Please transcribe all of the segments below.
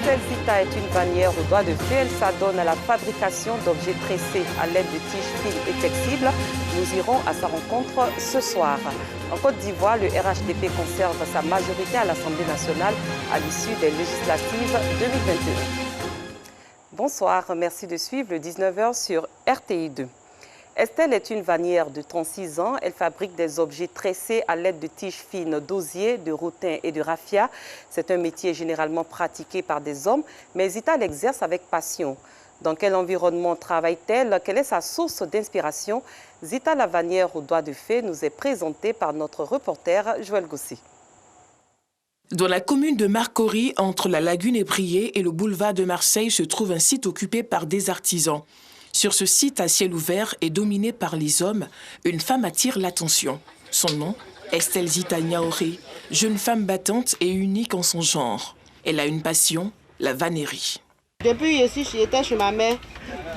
Estelle Zita est une vannière au doigt de fée. Elle s'adonne à la fabrication d'objets tressés à l'aide de tiges fines et flexibles. Nous irons à sa rencontre ce soir. En Côte d'Ivoire, le RHDP conserve sa majorité à l'Assemblée nationale à l'issue des législatives 2021. Bonsoir, merci de suivre le 19h sur RTI2. Estelle est une vannière de 36 ans. Elle fabrique des objets tressés à l'aide de tiges fines d'osier, de rotin et de raffia. C'est un métier généralement pratiqué par des hommes, mais Zita l'exerce avec passion. Dans quel environnement travaille-t-elle? Quelle est sa source d'inspiration? Zita, la vannière au doigt de fée, nous est présentée par notre reporter Joël Gossi. Dans la commune de Marcory, entre la lagune Ébrié et le boulevard de Marseille, se trouve un site occupé par des artisans. Sur ce site à ciel ouvert et dominé par les hommes, une femme attire l'attention. Son nom, Estelle Zita Niaouré, jeune femme battante et unique en son genre. Elle a une passion, la vannerie. Depuis ici, j'étais chez ma mère,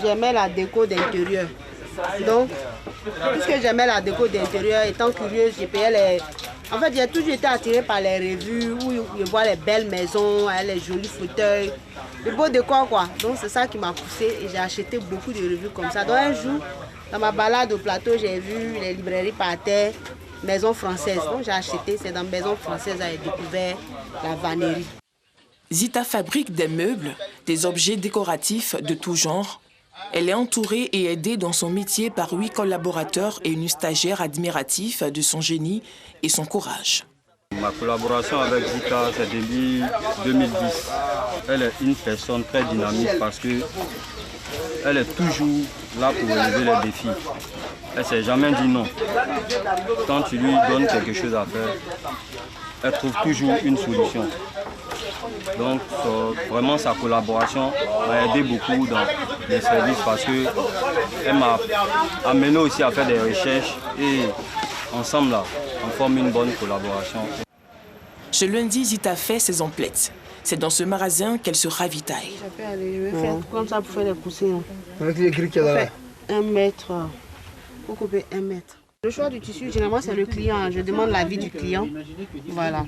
j'aimais la déco d'intérieur. Donc, puisque j'aimais la déco d'intérieur, étant curieuse, j'ai payé les... En fait, j'ai toujours été attirée par les revues où je vois les belles maisons, les jolis fauteuils, le beau décor quoi. Donc c'est ça qui m'a poussée et j'ai acheté beaucoup de revues comme ça. Donc un jour, dans ma balade au plateau, j'ai vu les librairies par terre, maison française. Donc j'ai acheté, c'est dans maison française que j'ai découvert la vannerie. Zita fabrique des meubles, des objets décoratifs de tout genre. Elle est entourée et aidée dans son métier par 8 collaborateurs et une stagiaire admiratif de son génie et son courage. Ma collaboration avec Zita, c'est depuis 2010. Elle est une personne très dynamique parce qu'elle est toujours là pour relever les défis. Elle ne s'est jamais dit non. Quand tu lui donnes quelque chose à faire, elle trouve toujours une solution. Donc vraiment sa collaboration m'a aidé beaucoup dans les services parce qu'elle m'a amené aussi à faire des recherches et ensemble là, on forme une bonne collaboration. Ce lundi, Zita fait ses emplettes. C'est dans ce magasin qu'elle se ravitaille. Je vais faire comme ça pour faire les coussins. Avec les grilles qu'il y a là. 1 mètre, pour couper 1 mètre. Le choix du tissu, généralement, c'est le client. Je demande l'avis du client. Voilà.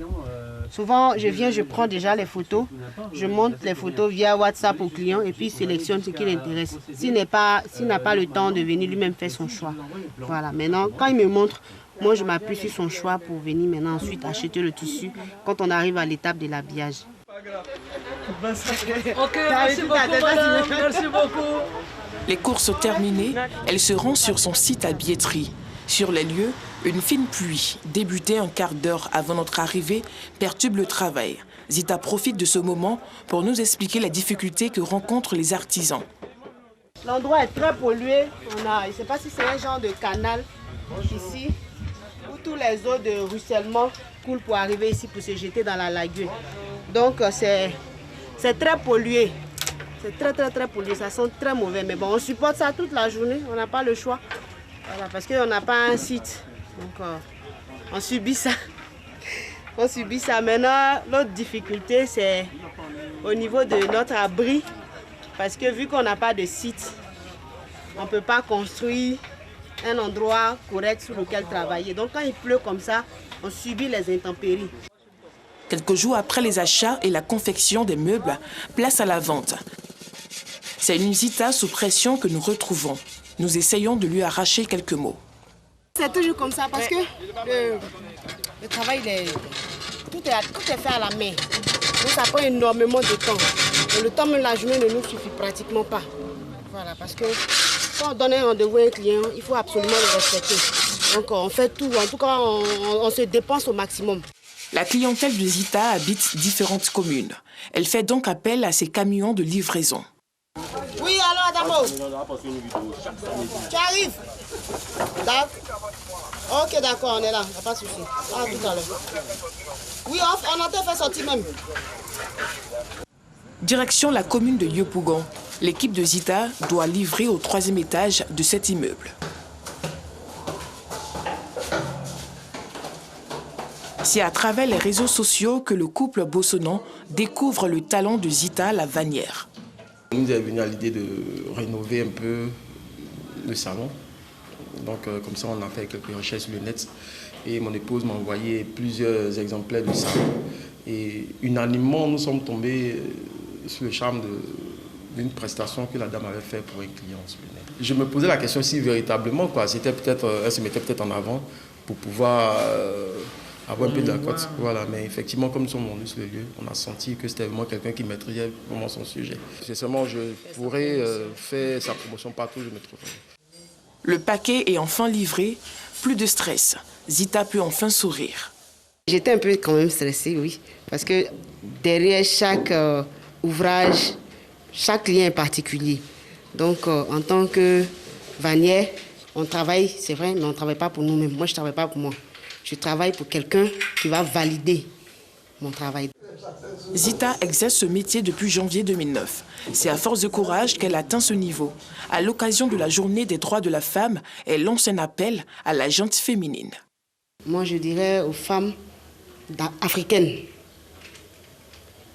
Souvent, je viens, je prends déjà les photos. Je montre les photos via WhatsApp au client et puis il sélectionne ce qui l'intéresse. S'il n'a pas le temps de venir lui-même faire son choix. Voilà. Maintenant, quand il me montre, moi, je m'appuie sur son choix pour venir maintenant ensuite acheter le tissu quand on arrive à l'étape de l'habillage. Ok, merci beaucoup, madame. Merci beaucoup. Les courses terminées, elle se rend sur son site à billetterie. Sur les lieux, une fine pluie, débutée un quart d'heure avant notre arrivée, perturbe le travail. Zita profite de ce moment pour nous expliquer les difficultés que rencontrent les artisans. L'endroit est très pollué. Je ne sais pas si c'est un genre de canal ici, où tous les eaux de ruissellement coulent pour arriver ici pour se jeter dans la lagune. Donc c'est très pollué. C'est très pollué. Ça sent très mauvais. Mais bon, on supporte ça toute la journée. On n'a pas le choix. Voilà, parce qu'on n'a pas un site. Donc on subit ça. On subit ça. Maintenant, l'autre difficulté, c'est au niveau de notre abri. Parce que vu qu'on n'a pas de site, on ne peut pas construire un endroit correct sur lequel travailler. Donc quand il pleut comme ça, on subit les intempéries. Quelques jours après les achats et la confection des meubles, place à la vente. C'est une Zita sous pression que nous retrouvons. Nous essayons de lui arracher quelques mots. C'est toujours comme ça parce que le travail, tout est fait à la main. Donc ça prend énormément de temps. Et le temps, même la journée, ne nous suffit pratiquement pas. Voilà, parce que quand on donne un rendez-vous à un client, il faut absolument le respecter. Donc on fait tout, en tout cas, on se dépense au maximum. La clientèle de Zita habite différentes communes. Elle fait donc appel à ses camions de livraison. Oui, allô, Adamo. Tu arrives? Ok, d'accord, on est là, il n'y a pas de souci. Ah, tout à l'heure. Oui, on entend faire sortir même. Direction la commune de Yopougon. L'équipe de Zita doit livrer au 3e étage de cet immeuble. C'est à travers les réseaux sociaux que le couple bossonnant découvre le talent de Zita, la vannière. On nous est venu à l'idée de rénover un peu le salon. Donc comme ça, on a fait quelques recherches sur le net. Et mon épouse m'a envoyé plusieurs exemplaires du salon. Et unanimement, nous sommes tombés sur le charme d'une prestation que la dame avait faite pour un client. Je me posais la question si véritablement, elle se mettait peut-être en avant pour pouvoir avoir un peu de la cote. Voilà, mais effectivement, comme nous sommes venus sur le lieu, on a senti que c'était vraiment quelqu'un qui maîtrisait vraiment son sujet. C'est seulement je pourrais faire sa promotion partout où je me trouverai. Le paquet est enfin livré, plus de stress. Zita peut enfin sourire. J'étais un peu quand même stressée, oui, parce que derrière chaque ouvrage, chaque lien est particulier. Donc, en tant que vannière, on travaille, c'est vrai, mais on ne travaille pas pour nous-mêmes. Moi, je ne travaille pas pour moi. Je travaille pour quelqu'un qui va valider mon travail. Zita exerce ce métier depuis janvier 2009. C'est à force de courage qu'elle atteint ce niveau. À l'occasion de la journée des droits de la femme, elle lance un appel à la gente féminine. Moi, je dirais aux femmes africaines,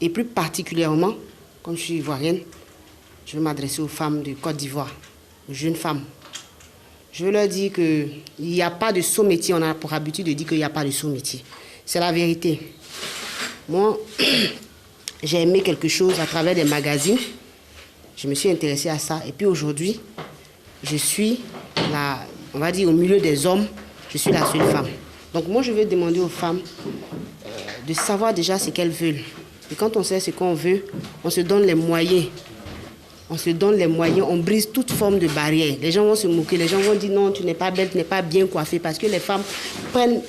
et plus particulièrement, comme je suis ivoirienne, je veux m'adresser aux femmes de Côte d'Ivoire, aux jeunes femmes. Je veux leur dire qu'il n'y a pas de saut métier. On a pour habitude de dire qu'il n'y a pas de saut métier. C'est la vérité. Moi, j'ai aimé quelque chose à travers des magazines. Je me suis intéressée à ça. Et puis aujourd'hui, je suis, on va dire, au milieu des hommes, je suis la seule femme. Donc moi, je vais demander aux femmes de savoir déjà ce qu'elles veulent. Et quand on sait ce qu'on veut, on se donne les moyens. On se donne les moyens, on brise toute forme de barrière. Les gens vont se moquer, les gens vont dire non, tu n'es pas belle, tu n'es pas bien coiffée. Parce que les femmes elles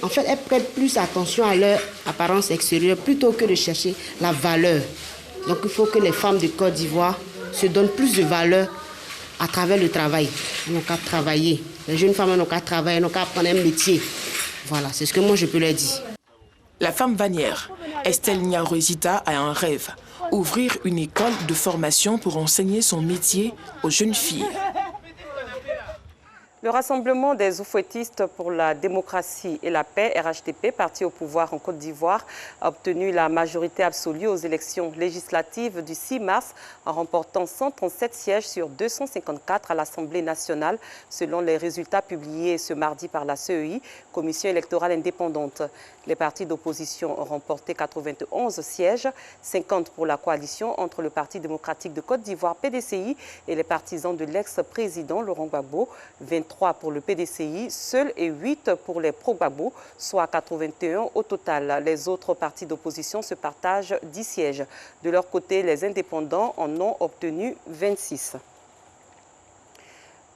prêtent plus attention à leur apparence extérieure plutôt que de chercher la valeur. Donc il faut que les femmes de Côte d'Ivoire se donnent plus de valeur à travers le travail. Elles n'ont qu'à travailler. Les jeunes femmes n'ont qu'à travailler, elles n'ont qu'à prendre un métier. Voilà, c'est ce que moi je peux leur dire. La femme vannière, Estelle Niarosita, a un rêve. Ouvrir une école de formation pour enseigner son métier aux jeunes filles. Le Rassemblement des oufouettistes pour la démocratie et la paix, RHDP, parti au pouvoir en Côte d'Ivoire, a obtenu la majorité absolue aux élections législatives du 6 mars en remportant 137 sièges sur 254 à l'Assemblée nationale, selon les résultats publiés ce mardi par la CEI, Commission électorale indépendante. Les partis d'opposition ont remporté 91 sièges, 50 pour la coalition entre le Parti démocratique de Côte d'Ivoire, PDCI, et les partisans de l'ex-président Laurent Gbagbo, 23 pour le PDCI, seuls et 8 pour les pro-Gbagbo, soit 81 au total. Les autres partis d'opposition se partagent 10 sièges. De leur côté, les indépendants en ont obtenu 26.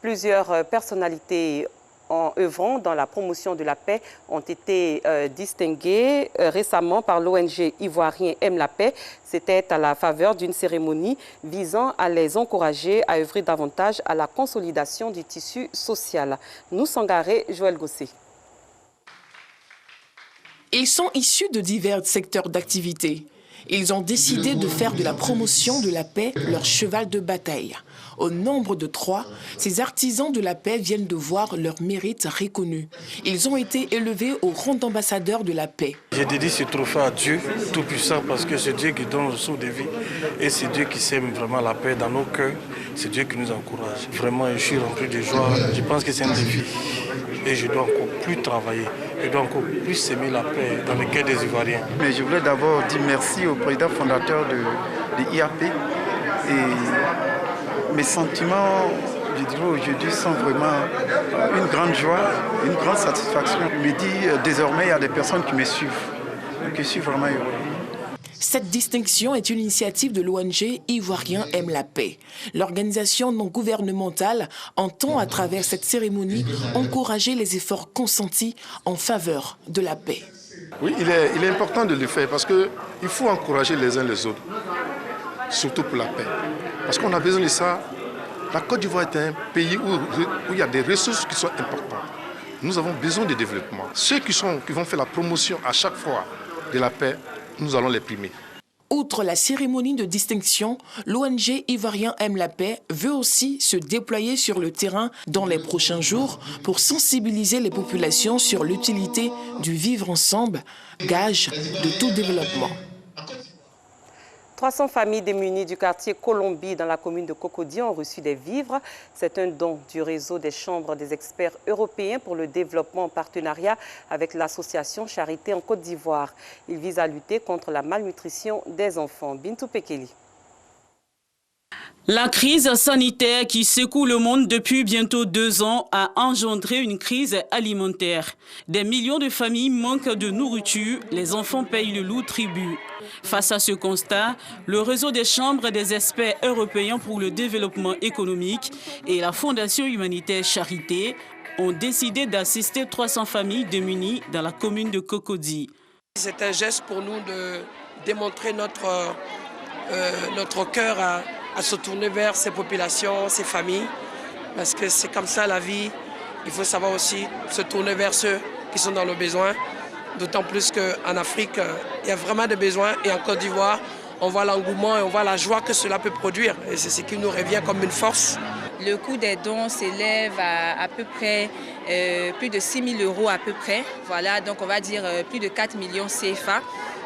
Plusieurs personnalités en œuvrant dans la promotion de la paix ont été distingués récemment par l'ONG ivoirien Aime la paix. C'était à la faveur d'une cérémonie visant à les encourager à œuvrer davantage à la consolidation du tissu social. Nous Sangaré, Joël Gossé. Ils sont issus de divers secteurs d'activité. Ils ont décidé de faire de la promotion de la paix leur cheval de bataille. Au nombre de 3, ces artisans de la paix viennent de voir leur mérite reconnu. Ils ont été élevés au rang d'ambassadeurs de la paix. J'ai dédié ce trophée à Dieu Tout-Puissant parce que c'est Dieu qui donne le souffle de vie et c'est Dieu qui sème vraiment la paix dans nos cœurs. C'est Dieu qui nous encourage. Vraiment, je suis rempli de joie. Je pense que c'est un défi et je dois encore plus travailler. Je dois encore plus s'aimer la paix dans le cœur des Ivoiriens. Mais je voulais d'abord dire merci au président fondateur de IAP. Et mes sentiments, je dirais aujourd'hui, sont vraiment une grande joie, une grande satisfaction. Je me dis, désormais, il y a des personnes qui me suivent. Donc je suis vraiment heureux. Cette distinction est une initiative de l'ONG ivoirien Aime la paix. L'organisation non gouvernementale entend, à travers cette cérémonie, encourager les efforts consentis en faveur de la paix. Oui, il est important de le faire parce qu'il faut encourager les uns les autres, surtout pour la paix. Parce qu'on a besoin de ça. La Côte d'Ivoire est un pays où il y a des ressources qui sont importantes. Nous avons besoin de développement. Ceux qui vont faire la promotion à chaque fois de la paix, nous allons les primer. Outre la cérémonie de distinction, l'ONG ivoirien Aime la paix veut aussi se déployer sur le terrain dans les prochains jours pour sensibiliser les populations sur l'utilité du vivre ensemble, gage de tout développement. 300 familles démunies du quartier Colombie dans la commune de Cocody ont reçu des vivres. C'est un don du réseau des chambres des experts européens pour le développement en partenariat avec l'association Charité en Côte d'Ivoire. Il vise à lutter contre la malnutrition des enfants. Bintou Pekeli. La crise sanitaire qui secoue le monde depuis bientôt 2 ans a engendré une crise alimentaire. Des millions de familles manquent de nourriture, les enfants payent le lourd tribut. Face à ce constat, le réseau des chambres des experts européens pour le développement économique et la Fondation humanitaire Charité ont décidé d'assister 300 familles démunies dans la commune de Cocody. C'est un geste pour nous de démontrer notre cœur à se tourner vers ces populations, ces familles, parce que c'est comme ça la vie. Il faut savoir aussi se tourner vers ceux qui sont dans le besoin, d'autant plus qu'en Afrique, il y a vraiment des besoins et en Côte d'Ivoire, on voit l'engouement et on voit la joie que cela peut produire et c'est ce qui nous revient comme une force. Le coût des dons s'élève à peu près plus de 6 000 € à peu près, voilà, donc on va dire plus de 4 millions CFA.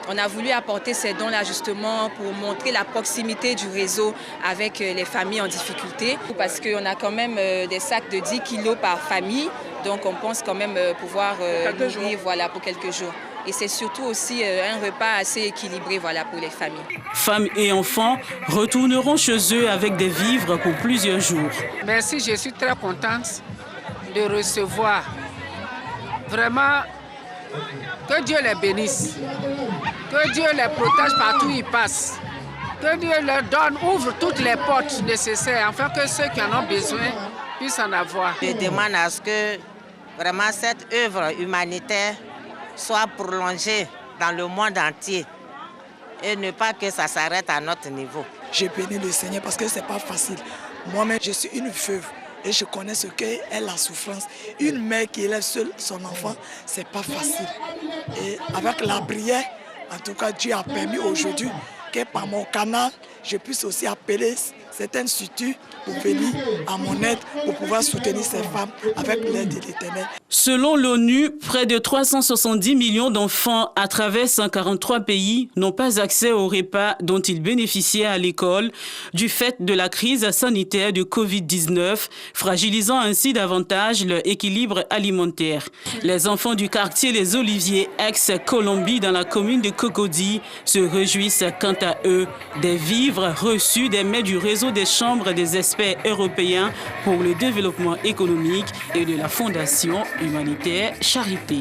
On a voulu apporter ces dons-là justement pour montrer la proximité du réseau avec les familles en difficulté. Parce qu'on a quand même des sacs de 10 kilos par famille, donc on pense quand même pouvoir nourrir voilà, pour quelques jours. Et c'est surtout aussi un repas assez équilibré voilà, pour les familles. Femmes et enfants retourneront chez eux avec des vivres pour plusieurs jours. Merci, je suis très contente de recevoir. Vraiment, que Dieu les bénisse. Que Dieu les protège partout où ils passent. Que Dieu leur donne, ouvre toutes les portes nécessaires afin que ceux qui en ont besoin puissent en avoir. Je demande à ce que vraiment cette œuvre humanitaire soit prolongée dans le monde entier et ne pas que ça s'arrête à notre niveau. Je bénis le Seigneur parce que ce n'est pas facile. Moi-même, je suis une veuve. Et je connais ce qu'est la souffrance. Une mère qui élève seule son enfant, ce n'est pas facile. Et avec la prière, en tout cas, Dieu a permis aujourd'hui que par mon canal, je puisse aussi appeler certaines structures pour venir à mon aide, pour pouvoir soutenir ces femmes avec l'aide de l'Éternel. Selon l'ONU, près de 370 millions d'enfants à travers 143 pays n'ont pas accès aux repas dont ils bénéficiaient à l'école du fait de la crise sanitaire de Covid-19, fragilisant ainsi davantage leur équilibre alimentaire. Les enfants du quartier Les Oliviers, ex-Colombie dans la commune de Cocody, se réjouissent quant à eux des vivres reçus des mains du réseau des chambres des experts européens pour le développement économique et de la Fondation humanitaire Charité.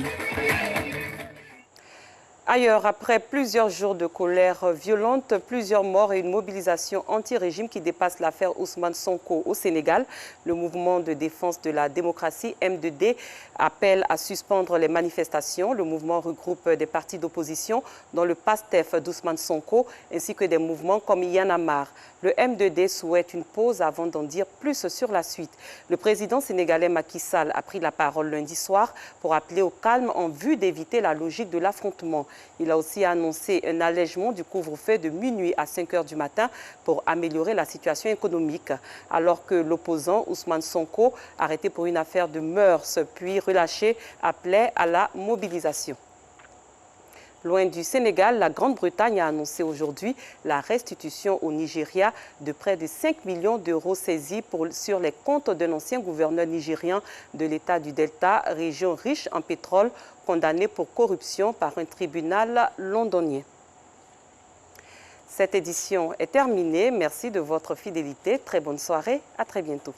Ailleurs, après plusieurs jours de colère violente, plusieurs morts et une mobilisation anti-régime qui dépasse l'affaire Ousmane Sonko au Sénégal, le mouvement de défense de la démocratie M2D appelle à suspendre les manifestations. Le mouvement regroupe des partis d'opposition dont le PASTEF d'Ousmane Sonko ainsi que des mouvements comme Y en a marre. Le M2D souhaite une pause avant d'en dire plus sur la suite. Le président sénégalais Macky Sall a pris la parole lundi soir pour appeler au calme en vue d'éviter la logique de l'affrontement. Il a aussi annoncé un allègement du couvre-feu de minuit à 5 h du matin pour améliorer la situation économique. Alors que l'opposant Ousmane Sonko, arrêté pour une affaire de mœurs puis relâché, appelait à la mobilisation. Loin du Sénégal, la Grande-Bretagne a annoncé aujourd'hui la restitution au Nigeria de près de 5 millions d'euros saisis sur les comptes d'un ancien gouverneur nigérien de l'État du Delta, région riche en pétrole, condamné pour corruption par un tribunal londonien. Cette édition est terminée. Merci de votre fidélité. Très bonne soirée. À très bientôt.